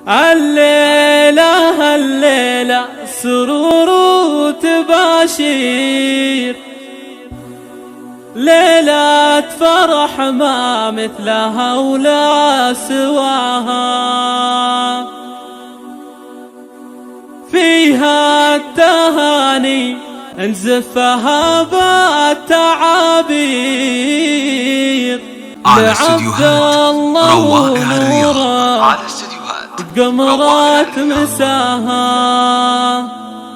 الليلة الليلة سرور وتباشير، ليلة فرح ما مثلها ولا سواها، فيها التهاني نزفها بالتعابير، لعبد الله ونوره قمرات مساها،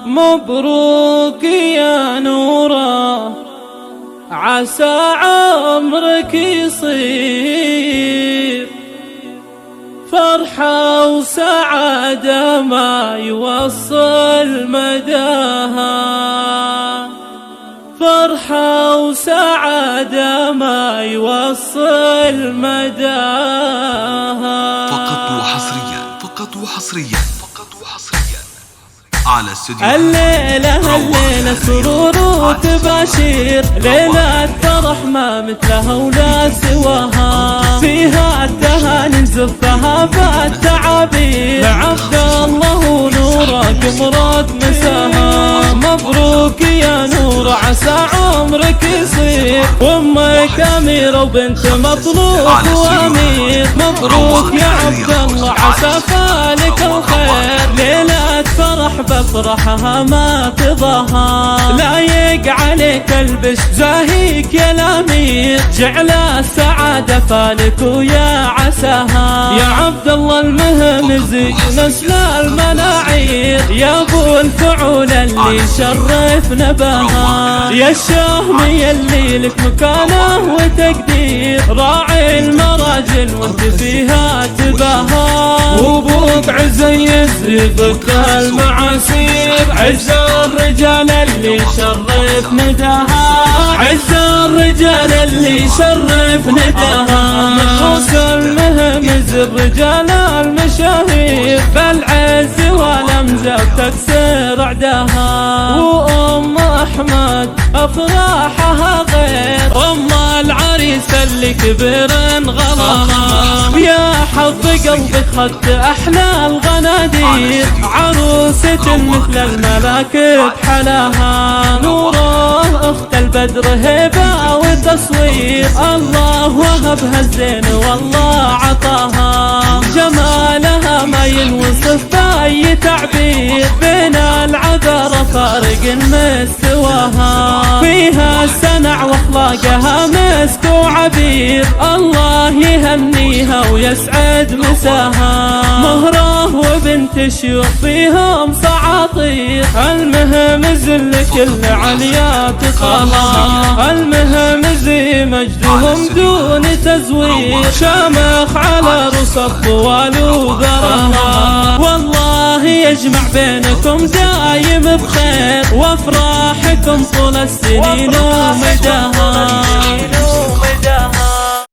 مبروك يا نوره عسى عمرك يصير، فرحة وسعادة ما يوصل مداها، فرحة وسعادة ما يوصل مداها. فقط وحصريا على استوديو الليلة سرور وتباشير، ليلة فرح ما مثلها ولا سواها، فيها التهاني نزفها بالتعابير، لعبد الله ونوره قمرات مساها، مبروك يا نور عسى عمرك يصير، وامك اميرة وبنت مطلوب وامير، مبروك يا عبد الله عسى فالك الخير، ليلة فرح بفرحها ما تضاها، لايق عليك البش زاهيك يا الامير، جعل السعادة فالك ويا عساها، يا عبد الله المهمزي نسل المناعير، يا ابو الفعول اللي شرفنا بها، يا الشهمي اللي لك مكانه وتقدير، راعي المراجل وانت فيها تباها، وابوك عزي يزرقك المعاسير، عز الرجال اللي شرف نداها، عز الرجال اللي شرف نداها، مخصوص المهمز الرجال المشاهير، بالعز والامزة تكسر عداها، وام احمد افراحها غير، ام العريس اللي كبر غلاها، يا حظ قلبك خدت احلى الغنادير، عروسة مثل الملاك بحلاها، نوره اخت البدر هبه وتصوير، الله وهبها الزين والله عطاها، جمالها ما ينوصف باي تعبير، بين العذر فارق مستواها، فيها السنع واخلاقها مسك وعبير، الله يهنيها ويسعد مساها، مهره وبنت شيوخ فيهم صعاطير، المهمز اللي كل عليات خلا، المهمز مجدهم دون تزوير، شامخ على رؤوس الطوال وذرها، والله يجمع بينكم دايم بخير، وافراحكم طول السنين ومداها.